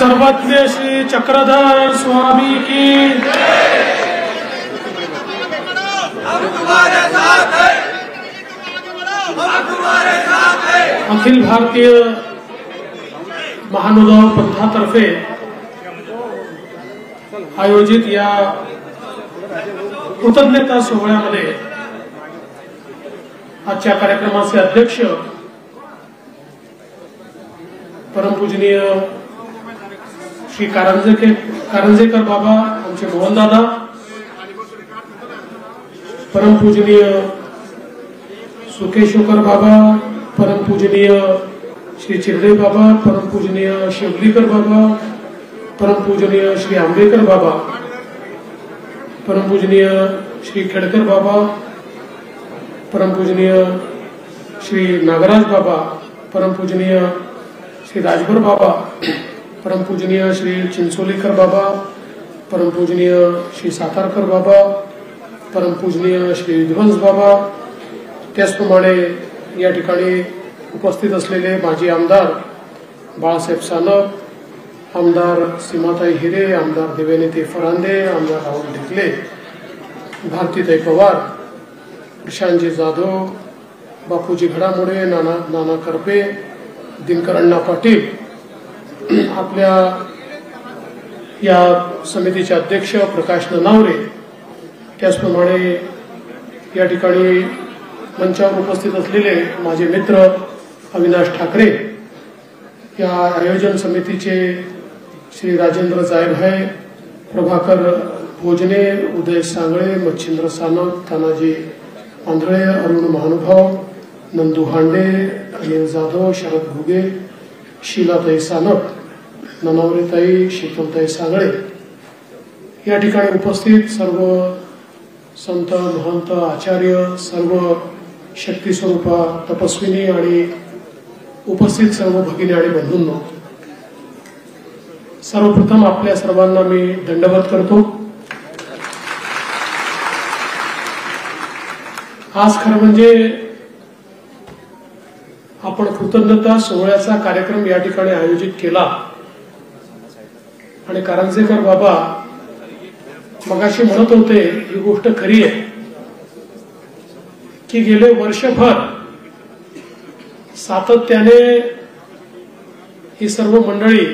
सर्वज्ञ श्री चक्रधर स्वामी की हम तुम्हारे साथ हैं, हम तुम्हारे साथ हैं। अखिल भारतीय महानुभाव पंथातर्फे आयोजित या कृतज्ञता सोहळ्यामध्ये आजच्या कार्यक्रमाचे अध्यक्ष परमपूजनीय श्री कारंजेकर बाबा आमचे मोहनदादा, परमपूजनीय सुकेशोकर बाबा, परमपूजनीय श्री चिरडे बाबा, परमपूजनीय शिवलीकर बाबा, परमपूजनीय श्री आंबेकर बाबा, परमपूजनीय श्री खेडकर बाबा, परमपूजनीय श्री नागराज बाबा, परमपूजनीय श्री राजभर बाबा, परमपूजनीय श्री चिंचोलीकर बाबा, परमपूजनीय श्री सातारकर बाबा, परमपूजनीय श्री विध्वंस बाबा, त्याचप्रमाणे या ठिकाणी उपस्थित असलेले माजी आमदार बाळासाहेब सानप, आमदार सीमाताई हिरे, आमदार देवेनीताई फरांदे, आमदार राहुल ढिकले, भारतीताई पवार, प्रशांतजी जाधव, बापूजी घडामोडे, नाना करपे, दिनकर अण्णा पाटील, आपल्या या समितीचे अध्यक्ष प्रकाश ननावरे, त्याचप्रमाणे या ठिकाणी मंचावर उपस्थित असलेले माझे मित्र अविनाश ठाकरे, या आयोजन समितीचे श्री राजेंद्र जायभाई, प्रभाकर भोजने, उदय सांगळे, मच्छिंद्र सानप, तानाजी आंधळे, अरुण महानुभाव, नंदू हांडे, अनिल जाधव, शरद घुगे, शीलाताई सानप, ननावरेताई, शीतलताई सांगळे, या ठिकाणी उपस्थित सर्व संत महंत आचार्य, सर्व शक्ती स्वरूपा तपस्विनी आणि उपस्थित सर्व भगिनी आणि बंधूंनो, सर्वप्रथम आपल्या सर्वांना मी दंडवत करतो। आज खरं म्हणजे आपण कृतज्ञता सोहळ्याचा कार्यक्रम या ठिकाणी आयोजित केला आणि कारंजेकर बाबा मगाशी म्हणत होते, ही गोष्ट खरी आहे की गेले वर्षभर सातत्याने ही सर्व मंडळी,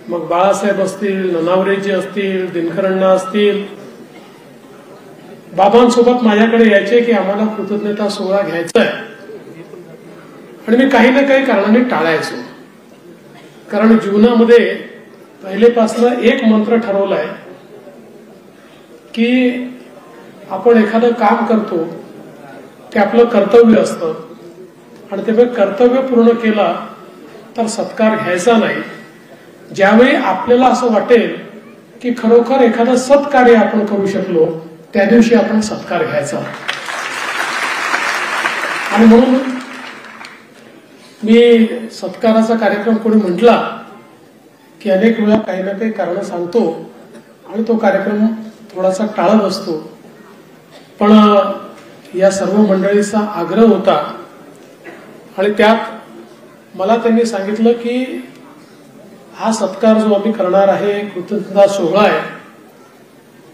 मग बाळासाहेब असतील, ननावरेजी असतील, दिनकरण्णा असतील, बाबांसोबत माझ्याकडे यायचे की आम्हाला कृतज्ञता सोहळा घ्यायचा आहे, आणि मी काही ना काही कारणाने टाळायचो। कारण जीवनामध्ये पहिलेपासून एक मंत्र ठरवलाय की आपण एखादं काम करतो ते आपलं कर्तव्य असतं, आणि ते कर्तव्य पूर्ण केला तर सत्कार घ्यायचा नाही। ज्यावेळी आपल्याला असं वाटेल की खरोखर एखादं सत्कार्य आपण करू शकलो, त्या दिवशी आपण सत्कार घ्यायचा। आणि म्हणून मी सत्काराचा कार्यक्रम कोणी म्हटला की अनेक वेळा काही ना काही कारण सांगतो आणि तो कार्यक्रम थोडासा टाळत असतो, पण या सर्व मंडळीचा आग्रह होता आणि त्यात मला त्यांनी सांगितलं की हा सत्कार जो आम्ही करणार आहे, कृतज्ञता सोहळा आहे,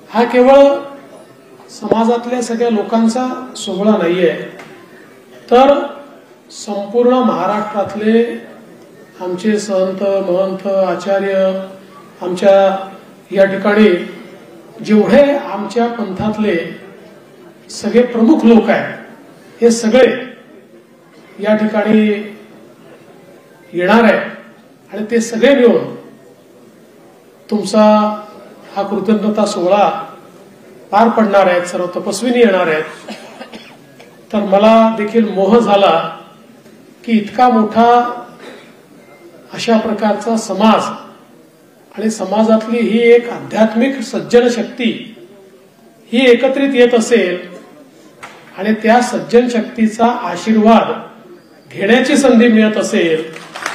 हा केवळ समाजातल्या सगळ्या लोकांचा सोहळा नाहीये, तर संपूर्ण महाराष्ट्रातले आमचे संत महंत आचार्य, आमच्या या ठिकाणी जेवढे आमच्या पंथातले सगळे प्रमुख लोक आहेत, हे सगळे या ठिकाणी येणार आहेत आणि ते सगळे मिळून तुमचा हा कृतज्ञता सोहळा पार पडणार आहेत। सर्व तपस्विनी येणार आहेत। तर मला देखील मोह झाला की इतका मोठा अशा प्रकारचा समाज आणि समाजातली ही एक आध्यात्मिक सज्जन शक्ती ही एकत्रित येत असेल आणि त्या सज्जन शक्तीचा आशीर्वाद घेण्याची संधी मिळत असेल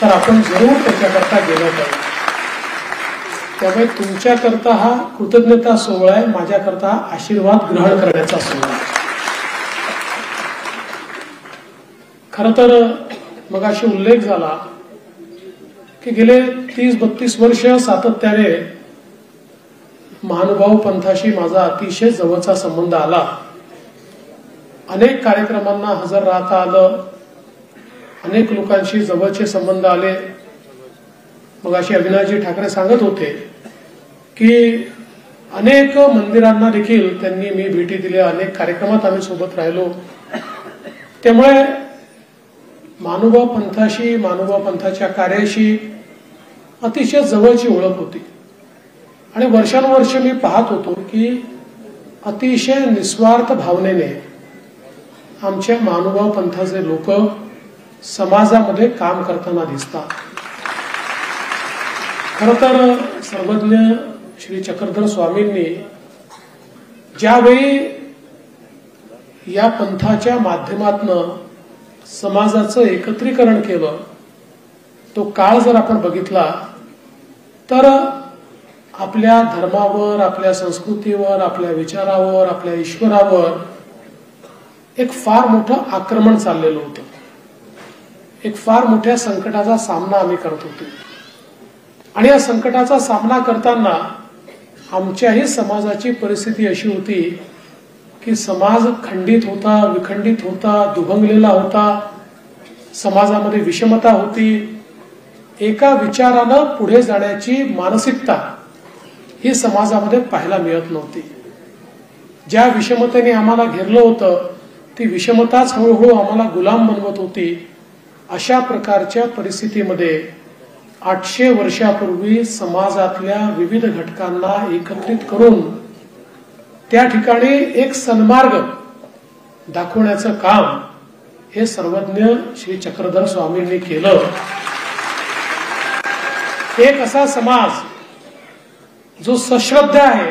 तर आपण जरूर त्याच्याकरता गेलो पाहिजे। त्यामुळे तुमच्याकरता हा कृतज्ञता सोहळा आहे, माझ्याकरता आशीर्वाद ग्रहण करण्याचा सोहळा आहे। खरं तर मगाशी उल्लेख झाला की गेले 30-32 वर्ष सातत्याने महानुभाव पंथाशी माझा अतिशय जवळचा संबंध आला. अनेक कार्यक्रमांना हजर राहता आलं, अनेक लोकांशी जवळचे संबंध आले. मग अशी अविनाशजी ठाकरे सांगत होते की अनेक मंदिरांना देखील त्यांनी मी भेटी दिल्या, अनेक कार्यक्रमात आम्ही सोबत राहिलो. त्यामुळे महानुभाव पंथाशी, महानुभाव पंथाच्या कार्याशी अतिशय जवळची ओळख होती. आणि वर्षानुवर्ष मी पाहत होतो की अतिशय निस्वार्थ भावनेने आमच्या महानुभाव पंथाचे लोक समाजामध्ये काम करताना दिसतात. खरं तर सर्वज्ञ श्री चक्रधर स्वामींनी ज्यावेळी या पंथाच्या माध्यमातून समाजाचं एकत्रीकरण केलं, तो काळ जर आपण बघितला तर आपल्या धर्मावर, आपल्या संस्कृतीवर, आपल्या विचारावर, आपल्या ईश्वरावर एक फार मोठं आक्रमण चाललेलं होतं. एक फार मोठ्या संकटाचा सामना आम्ही करत होतो. आणि या संकटाचा सामना करताना आमच्याही समाजाची परिस्थिती अशी होती की समाज खंडित होता, विखंडित होता, दुभंगलेला होता. समाजामध्ये विषमता होती. एका विचारानं पुढे जाण्याची मानसिकता ही समाजामध्ये पाहायला मिळत नव्हती. ज्या विषमतेने आम्हाला घेरलं होतं ती विषमताच हळूहळू आम्हाला गुलाम बनवत होती. अशा प्रकारच्या परिस्थितीमध्ये 800 वर्षापूर्वी समाजातल्या विविध घटकांना एकत्रित करून त्या ठिकाणी एक सन्मार्ग दाखवण्याचं काम हे सर्वज्ञ श्री चक्रधर स्वामींनी केलं. एक असा समाज जो सश्रद्ध आहे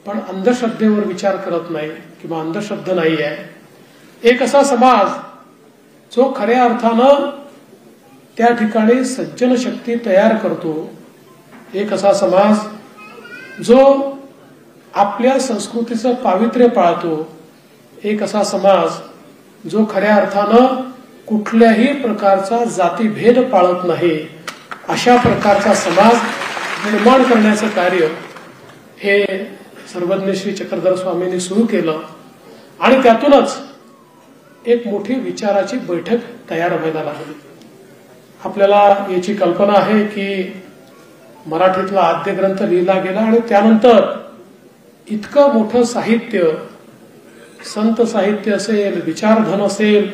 पण अंधश्रद्धेवर विचार करत नाही किंवा अंधश्रद्ध नाही आहे. एक असा समाज जो खऱ्या अर्थानं त्या ठिकाणी सज्जन शक्ती तयार करतो. एक असा समाज जो आपल्या संस्कृतीचं पावित्र्य पाळतो. एक असा समाज जो खऱ्या अर्थानं कुठल्याही प्रकारचा जातीभेद पाळत नाही. अशा प्रकारचा समाज निर्माण करण्याचं कार्य हे सर्वज्ञ श्री चक्रधर स्वामींनी सुरू केलं. आणि त्यातूनच एक मोठी विचाराची बैठक तयार व्हायला लागली. आपल्याला याची कल्पना आहे की मराठीतला आद्य ग्रंथ लिहिला गेला आणि त्यानंतर इतकं मोठं साहित्य, संत साहित्य असेल, विचारधन असेल,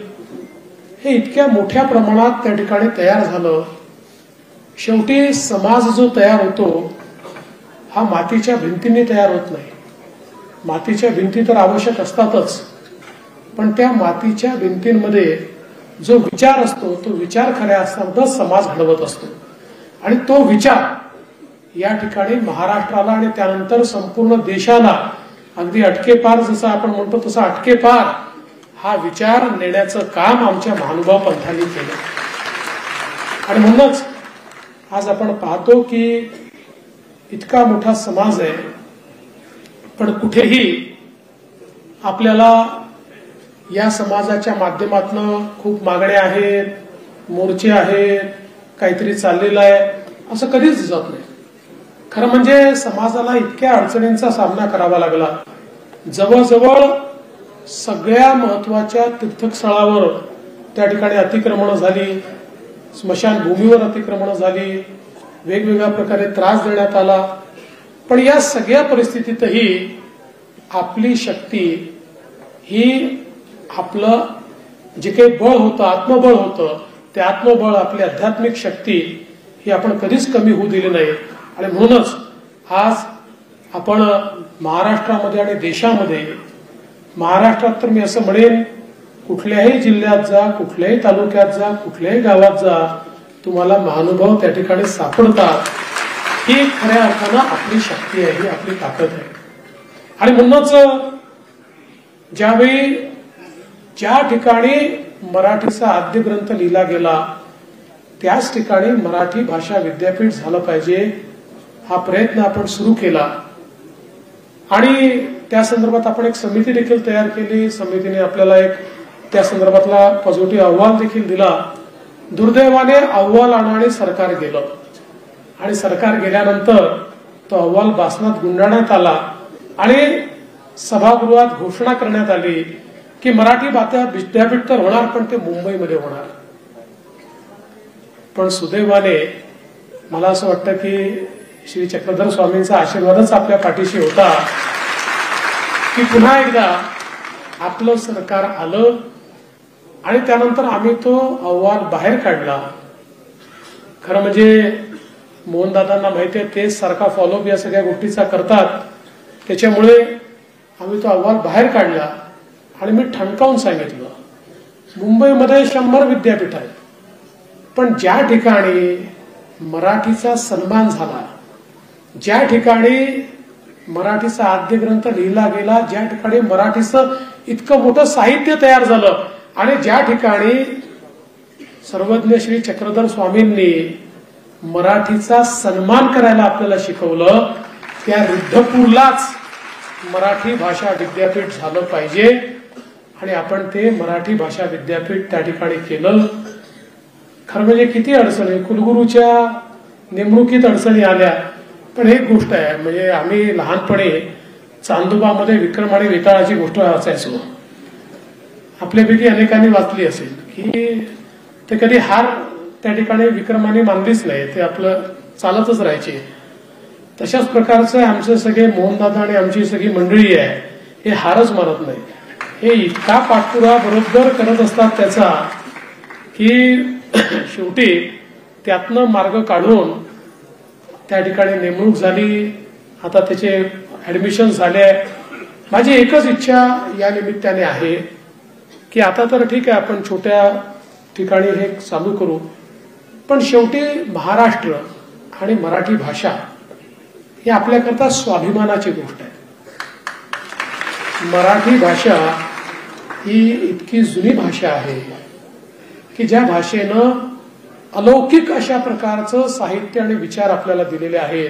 हे इतक्या मोठ्या प्रमाणात त्या ठिकाणी तयार झालं. शेवटी समाज जो तयार होतो हा मातीच्या भिंतींनी तयार होत नाही. मातीच्या भिंती तर आवश्यक असतातच, पण त्या मातीच्या भिंतींमध्ये जो विचार असतो तो विचार खऱ्या अर्थानं समाज घडवत असतो. आणि तो विचार या ठिकाणी महाराष्ट्राला आणि त्यानंतर संपूर्ण देशाला अगदी अटकेपार, जसं आपण म्हणतो तसं अटकेपार हा विचार नेण्याचं काम आमच्या महानुभाव पंथांनी केलं. आणि म्हणूनच आज आपण पाहतो की इतका मोठा समाज आहे, पण कुठेही आपल्याला या समाजाच्या माध्यमातून खूप मागण्या आहेत, मोर्चे आहेत, काहीतरी चाललेलं आहे असं कधीच दिसत नाही. खरं म्हणजे समाजाला इतक्या अडचणींचा सामना करावा लागला. जवळजवळ सगळ्या महत्वाच्या तीर्थस्थळावर त्या ठिकाणी अतिक्रमण झाली, स्मशानभूमीवर अतिक्रमण झाली, वेगवेगळ्या प्रकारे त्रास देण्यात आला. पण या सगळ्या परिस्थितीतही आपली शक्ती ही, आपलं जे काही बळ होतं, आत्मबळ होतं, ते आत्मबळ, आपली आध्यात्मिक शक्ती ही आपण कधीच कमी होऊ दिली नाही. आणि म्हणूनच आज आपण महाराष्ट्रामध्ये आणि देशामध्ये, महाराष्ट्रात तर मी असं म्हणेन कुठल्याही जिल्ह्यात जा, कुठल्याही तालुक्यात जा, कुठल्याही गावात जा, तुम्हाला महानुभाव त्या ठिकाणी सापडतात. ही खऱ्या अर्थानं आपली शक्ती आहे, ही आपली ताकद आहे. आणि म्हणूनच ज्यावेळी ज्या ठिकाणी मराठीचा आद्य ग्रंथ लिहिला गेला त्याच ठिकाणी मराठी भाषा विद्यापीठ झालं पाहिजे हा प्रयत्न आपण सुरू केला. आणि त्या संदर्भात आपण एक समिती देखील तयार केली. समितीने आपल्याला एक त्या संदर्भातला पॉझिटिव्ह अहवाल देखील दिला. दुर्दैवाने अहवाल आणि सरकार गेलं आणि सरकार गेल्यानंतर तो अहवाल भाषणात गुंडाळण्यात आला आणि सभागृहात घोषणा करण्यात आली की मराठी विद्यापीठ तर होणार पण ते मुंबईमध्ये होणार. पण सुदैवाने मला असं वाटतं की श्री चक्रधर स्वामींचा आशीर्वादच आपल्या पाठीशी होता की पुन्हा एकदा आपलं सरकार आलं आणि त्यानंतर आम्ही तो अहवाल बाहेर काढला. खरं म्हणजे मोहनदादांना माहिती आहे तेच सारखा फॉलोअप या सगळ्या गोष्टीचा करतात, त्याच्यामुळे आम्ही तो अहवाल बाहेर काढला आणि मी ठणकावून सांगितलं मुंबईमध्ये 100 विद्यापीठ आहेत, पण ज्या ठिकाणी मराठीचा सन्मान झाला, ज्या ठिकाणी मराठीचा आद्य ग्रंथ लिहिला गेला, ज्या ठिकाणी मराठीचं इतकं मोठं साहित्य तयार झालं आणि ज्या ठिकाणी सर्वज्ञ श्री चक्रधर स्वामींनी मराठीचा सन्मान करायला आपल्याला शिकवलं, त्या रिद्धपूरलाच मराठी भाषा विद्यापीठ झालं पाहिजे आणि आपण ते मराठी भाषा विद्यापीठ त्या ठिकाणी केलं. खरं म्हणजे किती अडचणी, कुलगुरूच्या नेमणुकीत अडचणी आल्या, पण एक गोष्ट आहे, म्हणजे आम्ही लहानपणी चांदोबामध्ये विक्रम आणि वेताळाची गोष्ट वाचायचो. आपल्यापैकी अनेकांनी वाचली असेल की ते कधी हार त्या ठिकाणी विक्रमाने मानलीच नाही, ते आपलं चालतच राहायचे. तशाच प्रकारचं आमचे सगळे मोहनदादा आणि आमची सगळी मंडळी आहे हे हारच मानत नाही. हे इतका पाठपुरा बरोबर करत असतात त्याचा की शेवटी त्यातनं मार्ग काढून त्या ठिकाणी नेमणूक झाली, आता त्याचे ऍडमिशन झाले. माझी एकच इच्छा या निमित्ताने आहे की आता तर ठीक आहे आपण छोट्या ठिकाणी हे चालू करू, पण शेवटी महाराष्ट्र आणि मराठी भाषा ही आपल्याकरता स्वाभिमानाची गोष्ट आहे. मराठी भाषा ही इतकी जुनी भाषा आहे की ज्या भाषेनं अलौकिक अशा प्रकारचं साहित्य आणि विचार आपल्याला दिलेले आहेत.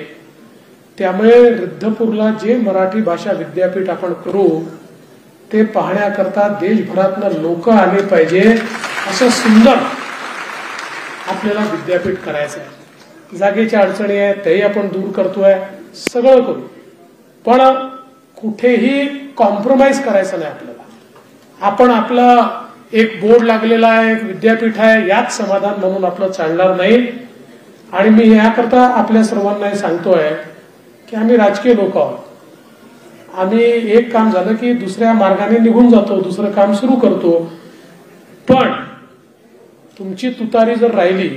त्यामुळे रिद्धपूरला जे मराठी भाषा विद्यापीठ आपण करू ते पाहण्याकरता देशभरातनं लोक आले पाहिजे, असं सुंदर आपल्याला विद्यापीठ करायचं आहे. जागेच्या अडचणी आहेत तेही आपण दूर करतोय, सगळं करू, पण कुठेही कॉम्प्रोमाइज करायचं नाही आपल्याला. आपण आपला एक बोर्ड लागलेला आहे, एक विद्यापीठ आहे, यात समाधान म्हणून आपलं चालणार नाही. आणि मी याकरता आपल्या सर्वांना सांगतोय की आम्ही राजकीय लोक आहोत. आम्ही एक काम झालं की दुसऱ्या मार्गाने निघून जातो, दुसरं काम सुरू करतो, पण तुमची तुतारी जर राहिली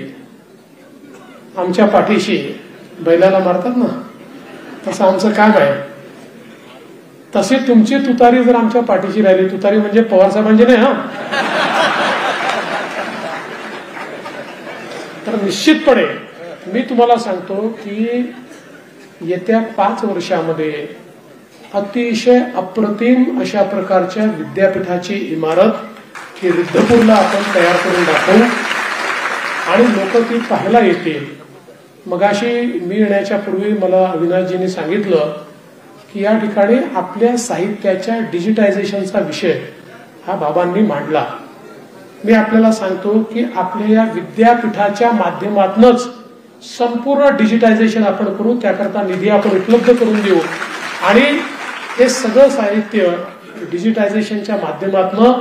आमच्या पाठीशी, बैलाला मारतात ना तसं आमचं काम आहे, तशी तुमची तुतारी जर आमच्या पाठीशी राहिली, तुतारी म्हणजे पवार साहेबांची नाही हा, तर निश्चितपणे मी तुम्हाला सांगतो की येत्या 5 वर्षामध्ये अतिशय अप्रतिम अशा प्रकारच्या विद्यापीठाची इमारत ही रिद्धपूरला आपण तयार करून दाखवू आणि लोक ती पाहायला येतील. मगाशी मी येण्याच्या पूर्वी मला अविनाशजींनी सांगितलं की या ठिकाणी आपल्या साहित्याच्या डिजिटायझेशनचा विषय हा बाबांनी मांडला. मी आपल्याला सांगतो की आपल्या या विद्यापीठाच्या माध्यमातूनच संपूर्ण डिजिटायझेशन आपण करू, त्याकरता निधी आपण उपलब्ध करून देऊ आणि हे सगळं साहित्य डिजिटायझेशनच्या माध्यमातून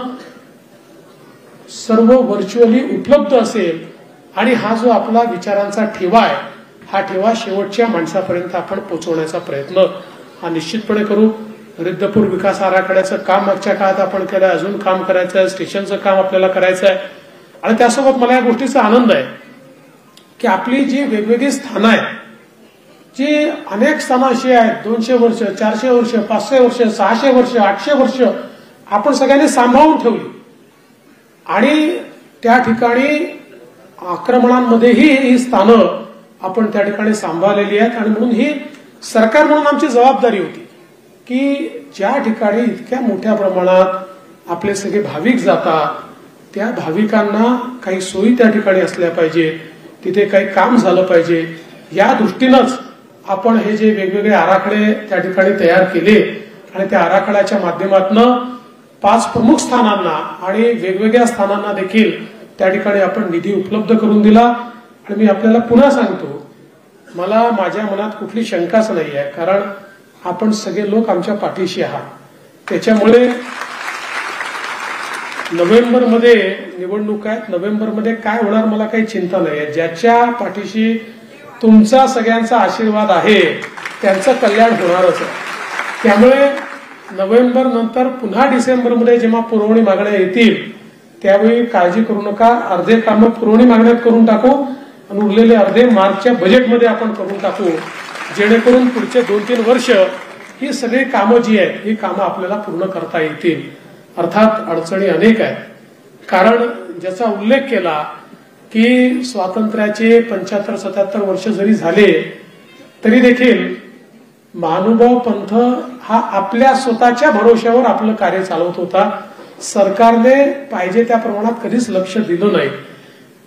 सर्व व्हर्च्युअली उपलब्ध असेल आणि हा जो आपला विचारांचा ठेवा आहे हा ठेवा शेवटच्या माणसापर्यंत आपण पोहोचवण्याचा प्रयत्न हा निश्चितपणे करू. रिद्धपूर विकास आराखड्याचं काम मागच्या काळात आपण केलं, अजून काम करायचं आहे, स्टेशनचं काम आपल्याला करायचं आहे. आणि त्यासोबत मला या गोष्टीचा आनंद आहे की आपली जी वेगवेगळी स्थानं आहेत, जी अनेक स्थानं अशी आहेत 200 वर्ष, 400 वर्ष, 500 वर्ष, 600 वर्ष, 800 वर्ष आपण सगळ्यांनी सांभाळून ठेवली आणि त्या ठिकाणी आक्रमणांमध्येही ही स्थानं आपण त्या ठिकाणी सांभाळलेली आहेत. आणि म्हणून ही सरकार म्हणून आमची जबाबदारी होती की ज्या ठिकाणी इतक्या मोठ्या प्रमाणात आपले सगळे भाविक जातात त्या भाविकांना काही सोयी त्या ठिकाणी असल्या पाहिजे, तिथे काही काम झालं पाहिजे. या दृष्टीनंच आपण हे जे वेगवेगळे आराखडे त्या ठिकाणी तयार केले आणि त्या आराखड्याच्या माध्यमातून 5 प्रमुख स्थानांना आणि वेगवेगळ्या स्थानांना देखील त्या ठिकाणी आपण निधी उपलब्ध करून दिला. आणि मी आपल्याला पुन्हा सांगतो, मला माझ्या मनात कुठली शंकाच नाही आहे, कारण आपण सगळे लोक आमच्या पाठीशी आहात. त्याच्यामुळे नोव्हेंबरमध्ये निवडणूक आहेत, नोव्हेंबरमध्ये काय होणार मला काही चिंता नाही आहे. ज्याच्या पाठीशी तुमचा सगळ्यांचा आशीर्वाद आहे त्यांचं कल्याण होणारच आहे. त्यामुळे नोव्हेंबर नंतर पुन्हा डिसेंबरमध्ये जेव्हा पुरवणी मागण्या येतील त्यावेळी काळजी करू नका. अर्धे कामं पुरवणी मागण्यात करून टाकू आणि उरलेले अर्धे मार्चच्या बजेटमध्ये आपण करून टाकू, जेणेकरून पुढचे 2-3 वर्ष ही सगळी कामं जी आहेत ही कामं आपल्याला पूर्ण करता येतील. अर्थात अडचणी अनेक आहेत, कारण ज्याचा उल्लेख केला की स्वातंत्र्याचे 75-77 वर्ष जरी झाले तरी देखील महानुभाव पंथ हा आपल्या स्वतःच्या भरोश्यावर आपलं कार्य चालवत होता. सरकारने पाहिजे त्या प्रमाणात कधीच लक्ष दिलं नाही,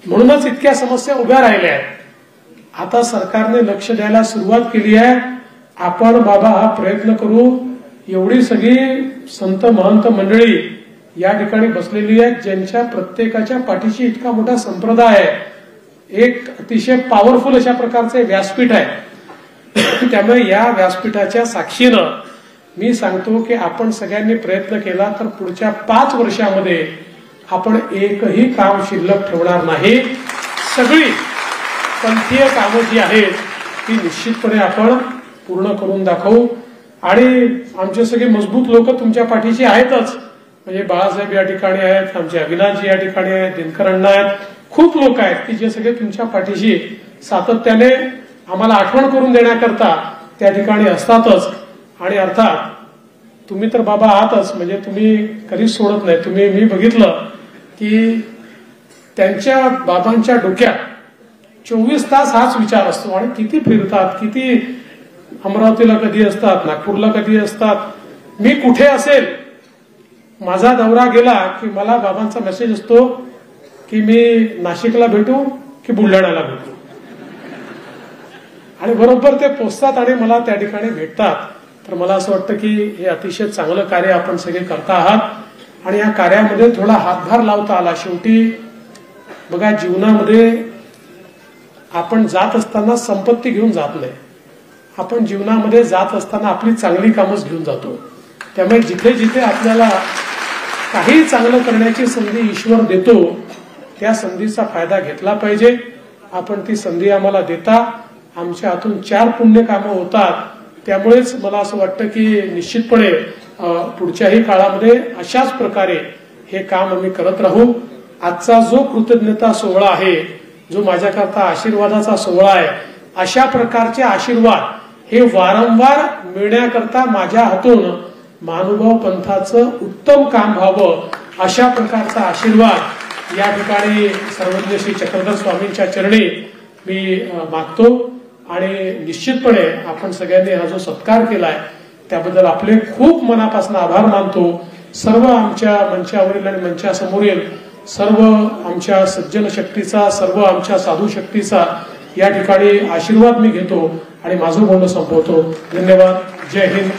म्हणूनच इतक्या समस्या उभ्या राहिल्या आहेत. आता सरकारने लक्ष द्यायला सुरुवात केली आहे. आपण बाबा हा प्रयत्न करू. एवढी सगळी संत महंत मंडळी या ठिकाणी बसलेली आहेत, ज्यांच्या प्रत्येकाच्या पाठीशी इतका मोठा संप्रदाय आहे. एक अतिशय पॉवरफुल अशा प्रकारचे व्यासपीठ आहे. त्यामुळे या व्यासपीठाच्या साक्षीनं मी सांगतो की आपण सगळ्यांनी प्रयत्न केला तर पुढच्या 5 वर्षामध्ये आपण एकही काम शिल्लक ठेवणार नाही. सगळी पंथीय कामं जी आहेत ती निश्चितपणे आपण पूर्ण करून दाखवू. आणि आमचे सगळे मजबूत लोक तुमच्या पाठीशी आहेतच. म्हणजे बाळासाहेब या ठिकाणी आहेत, आमचे अविनाशजी या ठिकाणी आहेत, दिनकर अण्णा आहेत, खूप लोक आहेत की जे सगळे तुमच्या पाठीशी सातत्याने आम्हाला आठवण करून देण्याकरता त्या ठिकाणी असतातच. आणि अर्थात तुम्ही तर बाबा आहातच, म्हणजे तुम्ही कधीच सोडत नाही. तुम्ही मी बघितलं की त्यांच्या बाबांच्या डोक्यात 24 तास हाच विचार असतो आणि किती फिरतात, किती अमरावतीला कधी असतात, नागपूरला कधी असतात. मी कुठे असेल, माझा दौरा गेला की मला बाबांचा मेसेज असतो की मी नाशिकला भेटू की बुलढाण्याला भेटू, आणि बरोबर ते पोचतात आणि मला त्या ठिकाणी भेटतात. तर मला असं वाटतं की हे अतिशय चांगलं कार्य आपण सगळे करता आहात आणि या कार्यामध्ये थोडा हातभार लावता आला. शेवटी बघा, जीवनामध्ये आपण जात असताना संपत्ती घेऊन जात नाही. आपण जीवनामध्ये जात असताना आपली चांगली कामच घेऊन जातो. त्यामुळे जिथे जिथे आपल्याला काही चांगलं करण्याची संधी ईश्वर देतो त्या संधीचा फायदा घेतला पाहिजे. आपण ती संधी आम्हाला देता. आमच्या हातून 4 पुण्य कामं होतात. त्यामुळेच मला असं वाटतं की निश्चितपणे पुढच्याही काळामध्ये अशाच प्रकारे हे काम आम्ही करत राहू. आजचा जो कृतज्ञता सोहळा आहे, जो माझ्याकरता आशीर्वादाचा सोहळा आहे, अशा प्रकारचे आशीर्वाद हे वारंवार मिळण्याकरता माझ्या हातून महानुभाव पंथाचं उत्तम काम व्हावं, अशा प्रकारचा आशीर्वाद या ठिकाणी सर्वज्ञ श्री चक्रधर स्वामींच्या चरणी मी मागतो. आणि निश्चितपणे आपण सगळ्यांनी हा जो सत्कार केलाय त्याबद्दल आपले खूप मनापासून आभार मानतो. सर्व आमच्या मंचावरील आणि मंचासमोरील सर्व आमच्या सज्जन शक्तीचा, सर्व आमच्या साधू शक्तीचा या ठिकाणी आशीर्वाद मी घेतो आणि माझं बोलणं संपवतो. धन्यवाद. जय हिंद.